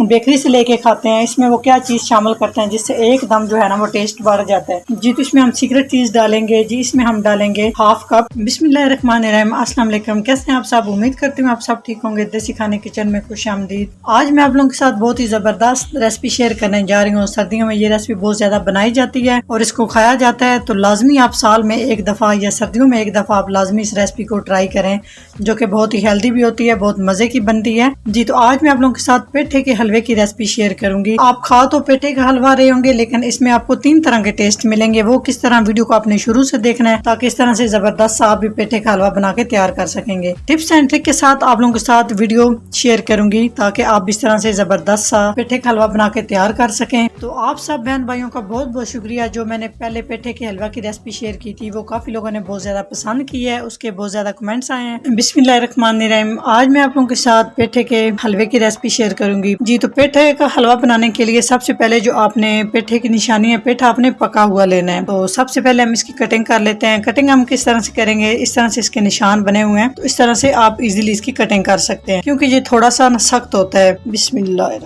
Bakery से लेके खाते हैं, इसमें वो क्या चीज़ शामिल करते हैं जिससे एकदम जो है ना वो टेस्ट बढ़ जाता है जी। तो इसमें हम सीक्रेट चीज़ डालेंगे जी, इसमें हम डालेंगे हाफ कप। बिस्मिल्लाहिर्रहमानिर्रहीम, अस्सलाम वालेकुम। कैसे हैं आप सब? उम्मीद करती हूँ आप सब ठीक होंगे। देसी खाने किचन में खुशामदीद। आज मैं आप लोगों के साथ बहुत ही ज़बरदस्त रेसिपी शेयर करने जा रही हूँ। सर्दियों में ये रेसिपी बहुत ज़्यादा बनाई जाती है और इसको खाया जाता है, तो लाजमी आप साल में एक दफ़ा या सर्दियों में एक दफ़ा आप लाजमी इस रेसिपी को ट्राई करें, जो कि बहुत ही हेल्दी भी होती है, बहुत मज़े की बनती है जी। तो आज मैं आप लोगों के साथ पेठे के हलवे की रेसिपी शेयर करूंगी। आप खा तो पेठे का हलवा रहे होंगे, लेकिन इसमें आपको 3 तरह के टेस्ट मिलेंगे। वो किस तरह, वीडियो को आपने शुरू से देखना है ताकि इस तरह से जबरदस्त सा आप भी पेठे का हलवा बना के तैयार कर सकेंगे। टिप्स एंड ट्रिक के साथ आप लोगों के साथ वीडियो शेयर करूंगी ताकि आप इस तरह से जबरदस्त सा पेठे का हलवा बना के तैयार कर सकें। तो आप सब बहन भाइयों का बहुत बहुत शुक्रिया। जो मैंने पहले पेठे के हलवा की रेसिपी शेयर की थी वो काफी लोगों ने बहुत ज्यादा पसंद की है, उसके बहुत ज्यादा कमेंट्स आए हैं। बिस्मिल्लाहिर्रहमानिर्रहीम, आज मैं आप लोगों के साथ पेठे के हलवे की रेसिपी शेयर करूंगी जी। तो पेठे का हलवा बनाने के लिए सबसे पहले जो आपने पेठे की निशानी है, पेठा आपने पका हुआ लेना है। तो सबसे पहले हम इसकी कटिंग कर लेते हैं। कटिंग हम किस तरह से करेंगे, इस तरह से इसके निशान बने हुए हैं, तो इस तरह से आप इजीली इसकी कटिंग कर सकते हैं क्योंकि ये थोड़ा सा सख्त होता है। बिस्मिल्लाह,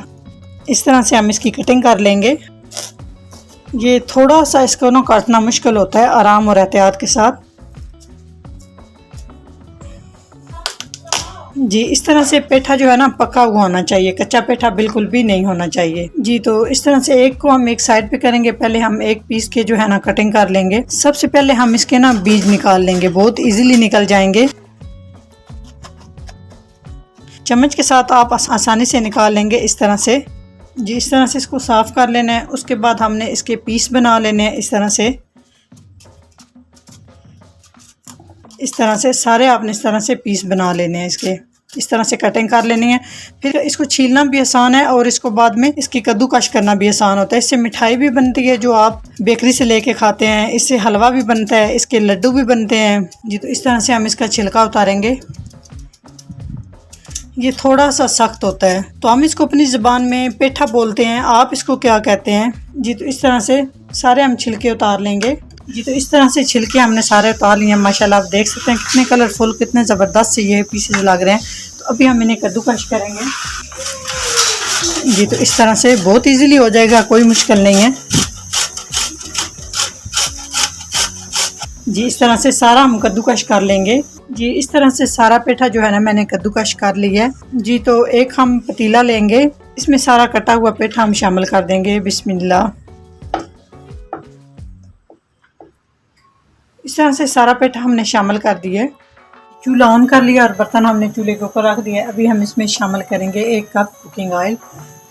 इस तरह से हम इसकी कटिंग कर लेंगे। ये थोड़ा सा इसको ना काटना मुश्किल होता है, आराम और एहतियात के साथ जी। इस तरह से पेठा जो है ना पका हुआ होना चाहिए, कच्चा पेठा बिल्कुल भी नहीं होना चाहिए जी। तो इस तरह से एक को हम एक साइड पे करेंगे। पहले हम एक पीस के जो है ना कटिंग कर लेंगे। सबसे पहले हम इसके ना बीज निकाल लेंगे, बहुत इजीली निकल जाएंगे। चम्मच के साथ आप आसानी से निकाल लेंगे इस तरह से जी। इस तरह से इसको साफ कर लेना है। उसके बाद हमने इसके पीस बना लेने हैं इस तरह से। इस तरह से सारे आपने इस तरह से पीस बना लेने हैं, इसके इस तरह से कटिंग कर लेनी है। फिर इसको छीलना भी आसान है और इसको बाद में इसकी कद्दूकश करना भी आसान होता है। इससे मिठाई भी बनती है जो आप बेकरी से लेके खाते हैं, इससे हलवा भी बनता है, इसके लड्डू भी बनते हैं जी। तो इस तरह से हम इसका छिलका उतारेंगे। ये थोड़ा सा सख्त होता है, तो हम इसको अपनी ज़बान में पेठा बोलते हैं, आप इसको क्या कहते हैं जी। तो इस तरह से सारे हम छिलके उतार लेंगे जी। तो इस तरह से छिलके हमने सारे उतार लिए हैं। माशाल्लाह आप देख सकते हैं कितने कलरफुल, कितने ज़बरदस्त से ये पीसेज लग रहे हैं। तो अभी हम इन्हें कद्दूकश करेंगे जी। तो इस तरह से बहुत इजीली हो जाएगा, कोई मुश्किल नहीं है जी। इस तरह से सारा हम कद्दूकश कर लेंगे जी। इस तरह से सारा पेठा जो है ना मैंने कद्दूकश कर लिया है जी। तो एक हम पतीला लेंगे, इसमें सारा कटा हुआ पेठा हम शामिल कर देंगे। बिस्मिल्लाह, इस तरह से सारा पेठा हमने शामिल कर दिया है। चूल्हा ऑन कर लिया और बर्तन हमने चूल्हे के ऊपर रख दिया है। अभी हम इसमें शामिल करेंगे 1 कप कुकिंग ऑयल।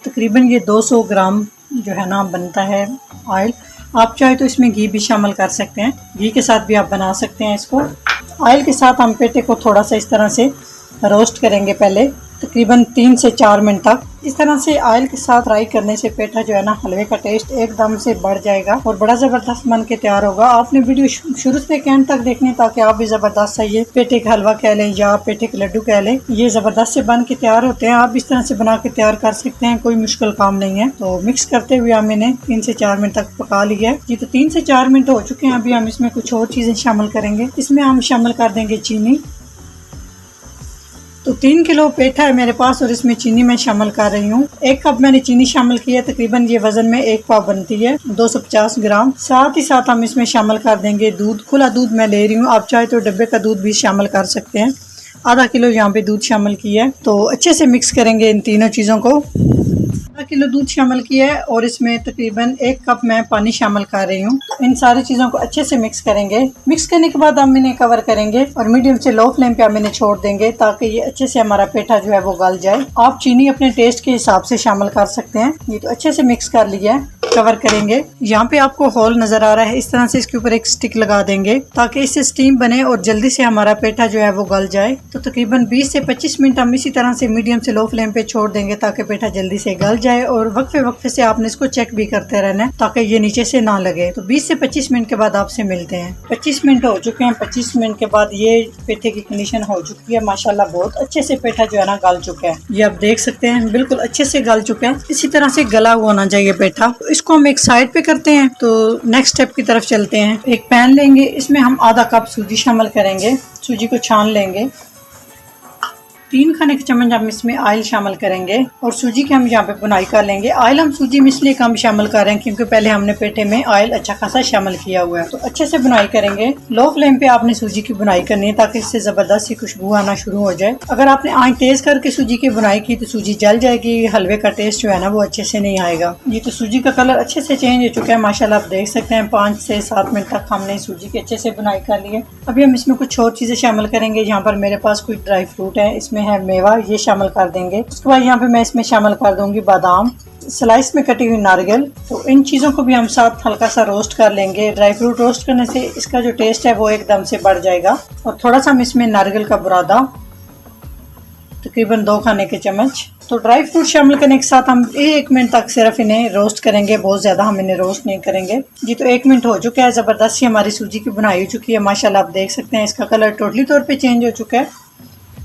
तकरीबन ये 200 ग्राम जो है ना बनता है ऑयल। आप चाहे तो इसमें घी भी शामिल कर सकते हैं, घी के साथ भी आप बना सकते हैं इसको। ऑयल के साथ हम पेठे को थोड़ा सा इस तरह से रोस्ट करेंगे पहले, तकरीबन 3 से 4 मिनट तक। इस तरह से ऑयल के साथ फ्राई करने से पेठा जो है ना हलवे का टेस्ट एकदम से बढ़ जाएगा और बड़ा ज़बरदस्त बन के तैयार होगा। आपने वीडियो शुरू से एंड तक देखनी ताकि आप भी ज़बरदस्त सा ये पेठे का हलवा कह लें या पेठे के लड्डू कह लें, ये ज़बरदस्त से बन के तैयार होते हैं। आप इस तरह से बना के तैयार कर सकते हैं, कोई मुश्किल काम नहीं है। तो मिक्स करते हुए हम इन्हें 3 से 4 मिनट तक पका लिया है जी। तो 3 से 4 मिनट हो चुके हैं। अभी हम इसमें कुछ और चीज़ें शामिल करेंगे। इसमें हम शामिल कर देंगे चीनी। तो 3 किलो पेठा है मेरे पास और इसमें चीनी मैं शामिल कर रही हूँ। 1 कप मैंने चीनी शामिल की है, तकरीबन ये वजन में 1 पाव बनती है, 250 ग्राम। साथ ही साथ हम इसमें शामिल कर देंगे दूध। खुला दूध मैं ले रही हूँ, आप चाहे तो डब्बे का दूध भी शामिल कर सकते हैं। आधा किलो यहाँ पे दूध शामिल किया है। तो अच्छे से मिक्स करेंगे इन तीनों चीज़ों को। आधा किलो दूध शामिल किया है और इसमें तकरीबन 1 कप मैं पानी शामिल कर रही हूँ। इन सारी चीज़ों को अच्छे से मिक्स करेंगे। मिक्स करने के बाद हम इन्हें कवर करेंगे और मीडियम से लो फ्लेम पे हम इन्हें छोड़ देंगे ताकि ये अच्छे से हमारा पेठा जो है वो गल जाए। आप चीनी अपने टेस्ट के हिसाब से शामिल कर सकते हैं। ये तो अच्छे से मिक्स कर लिया है, कवर करेंगे। यहाँ पे आपको होल नजर आ रहा है, इस तरह से इसके ऊपर एक स्टिक लगा देंगे ताकि इससे स्टीम बने और जल्दी से हमारा पेठा जो है वो गल जाए। तो तकरीबन 20 से 25 मिनट हम इसी तरह से मीडियम से लो फ्लेम पे छोड़ देंगे ताकि पेठा जल्दी से गल जाए और वक्फे वक्फे से आपने इसको चेक भी करते रहना है ताकि ये नीचे से ना लगे। तो 20 से 25 मिनट के बाद आपसे मिलते हैं। 25 मिनट हो चुके हैं। 25 मिनट के बाद ये पेठे की कंडीशन हो चुकी है। माशाल्लाह बहुत अच्छे से पेठा जो है ना गल चुका है। ये आप देख सकते हैं बिल्कुल अच्छे से गल चुका है। इसी तरह से गला हुआ होना चाहिए पेठा। तो इसको हम एक साइड पे करते हैं। तो नेक्स्ट स्टेप की तरफ चलते हैं। एक पैन लेंगे, इसमें हम आधा कप सूजी शामिल करेंगे। सूजी को छान लेंगे। 3 खाने के चम्मच हम इसमें ऑयल शामिल करेंगे और सूजी की हम यहाँ पे बुनाई कर लेंगे। ऑयल हम सूजी में इसलिए कम शामिल कर रहे हैं क्योंकि पहले हमने पेठे में ऑयल अच्छा खासा शामिल किया हुआ है। तो अच्छे से बुनाई करेंगे। लो फ्लेम पे आपने सूजी की बुनाई करनी है ताकि इससे जबरदस्त सी खुशबू आना शुरू हो जाए। अगर आपने आंच तेज करके सूजी की बुनाई की तो सूजी जल जाएगी, हलवे का टेस्ट जो है ना वो अच्छे से नहीं आएगा। ये तो सूजी का कलर अच्छे से चेंज हो चुका है माशाल्लाह, आप देख सकते हैं। 5 से 7 मिनट तक हमने सूजी की अच्छे से बुनाई कर ली है। अभी हम इसमें कुछ और चीजें शामिल करेंगे। यहाँ पर मेरे पास कुछ ड्राई फ्रूट है, इसमें है मेवा, ये शामिल कर देंगे। उसके बाद यहाँ पे मैं इसमें शामिल कर दूंगी बादाम, स्लाइस में कटी हुई नारियल। तो इन चीज़ों को भी हम साथ हल्का सा रोस्ट कर लेंगे। ड्राई फ्रूट रोस्ट करने से इसका जो टेस्ट है वो एकदम से बढ़ जाएगा। और थोड़ा सा हम इसमें नारियल का बुरादा, तकरीबन 2 खाने के चम्मच। तो ड्राई फ्रूट शामिल करने के साथ हम 1 मिनट तक सिर्फ इन्हें रोस्ट करेंगे, बहुत ज़्यादा हम इन्हें रोस्ट नहीं करेंगे। जी तो 1 मिनट हो चुका है, ज़बरदस्त सी हमारी सूजी की बुनाई हो चुकी है माशाल्लाह, आप देख सकते हैं। इसका कलर टोटली तौर पे चेंज हो चुका है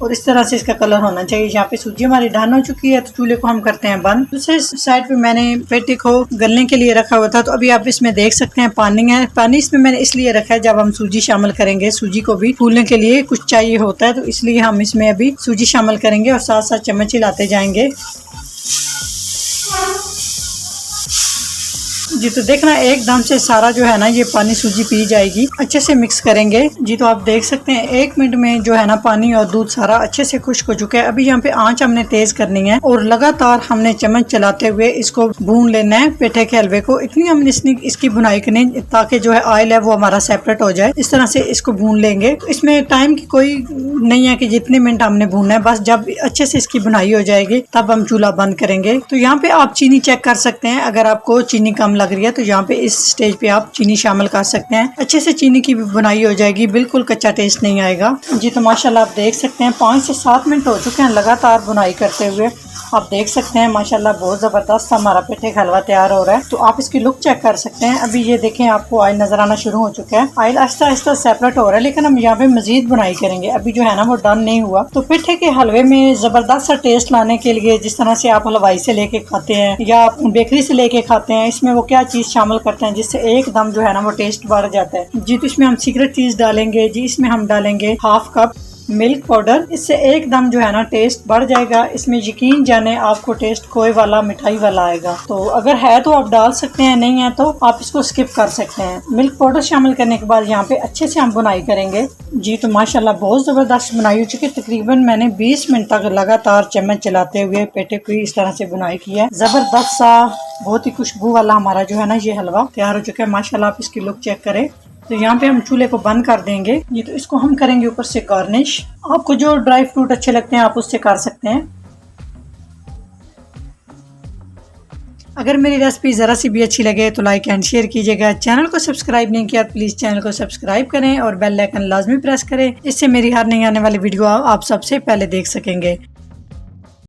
और इस तरह से इसका कलर होना चाहिए। यहाँ पे सूजी हमारी डन हो चुकी है, तो चूल्हे को हम करते हैं बंद। दूसरे साइड पे मैंने पेठे को गलने के लिए रखा हुआ था, तो अभी आप इसमें देख सकते हैं पानी है। पानी इसमें मैंने इसलिए रखा है, जब हम सूजी शामिल करेंगे, सूजी को भी फूलने के लिए कुछ चाहिए होता है, तो इसलिए हम इसमें अभी सूजी शामिल करेंगे और साथ साथ चम्मच हिलाते जाएंगे। जी तो देखना एकदम से सारा जो है ना ये पानी सूजी पी जाएगी। अच्छे से मिक्स करेंगे। जी तो आप देख सकते हैं 1 मिनट में जो है ना पानी और दूध सारा अच्छे से खुश्क हो चुका है। अभी यहाँ पे आंच हमने तेज करनी है और लगातार हमने चम्मच चलाते हुए इसको भून लेना है पेठे के हलवे को। इतनी हमने इसकी बुनाई करनी ताकि जो है ऑयल है वो हमारा सेपरेट हो जाए। इस तरह से इसको भून लेंगे। इसमें टाइम की कोई नहीं है कि जितने मिनट हमने भूनना है, बस जब अच्छे से इसकी बुनाई हो जाएगी तब हम चूल्हा बंद करेंगे। तो यहाँ पे आप चीनी चेक कर सकते हैं, अगर आपको चीनी कम लग रही है तो यहाँ पे इस स्टेज पे आप चीनी शामिल कर सकते हैं। अच्छे से चीनी की भी बुनाई हो जाएगी, बिल्कुल कच्चा टेस्ट नहीं आएगा। जी तो माशाल्लाह आप देख सकते हैं 5 से 7 मिनट हो चुके हैं लगातार बुनाई करते हुए। आप देख सकते हैं माशाल्लाह बहुत ज़बरदस्त हमारा पेठे का हलवा तैयार हो रहा है। तो आप इसकी लुक चेक कर सकते हैं। अभी ये देखें आपको ऑयल नजर आना शुरू हो चुका है। ऑयल आहिस्ता आहिस्ता सेपरेट हो रहा है, लेकिन हम यहाँ पे मजीद बुनाई करेंगे। अभी जो है ना वो डन नहीं हुआ। तो पेठे के हलवे में ज़बरदस्त सा टेस्ट लाने के लिए, जिस तरह से आप हलवाई से लेके खाते हैं या बेकरी से लेके खाते हैं, इसमें वो क्या चीज़ शामिल करते हैं जिससे एकदम जो है ना वो टेस्ट बढ़ जाता है। जी तो इसमें हम सीक्रेट चीज़ डालेंगे। जी इसमें हम डालेंगे 1/2 कप मिल्क पाउडर। इससे एकदम जो है ना टेस्ट बढ़ जाएगा। इसमें यकीन जाने आपको टेस्ट खोए वाला, मिठाई वाला आएगा। तो अगर है तो आप डाल सकते हैं, नहीं है तो आप इसको स्किप कर सकते हैं। मिल्क पाउडर शामिल करने के बाद यहाँ पे अच्छे से हम बुनाई करेंगे। जी तो माशाल्लाह बहुत ज़बरदस्त बुनाई हो चुकी है। तकरीबन मैंने 20 मिनट तक लगातार चम्मच चलाते हुए पेठे को इस तरह से बुनाई की है। ज़बरदस्त सा बहुत ही खुशबू वाला हमारा जो है ना ये हलवा तैयार हो चुका है माशाल्लाह। आप इसकी लुक चेक करें। तो यहाँ पे हम चूल्हे को बंद कर देंगे। ये तो इसको हम करेंगे ऊपर से गार्निश। आपको जो ड्राई फ्रूट अच्छे लगते हैं आप उससे कर सकते हैं। अगर मेरी रेसिपी ज़रा सी भी अच्छी लगे तो लाइक एंड शेयर कीजिएगा। चैनल को सब्सक्राइब नहीं किया प्लीज़ चैनल को सब्सक्राइब करें और बेल आइकन लाजमी प्रेस करें। इससे मेरी हर नई आने वाली वीडियो आप सबसे पहले देख सकेंगे।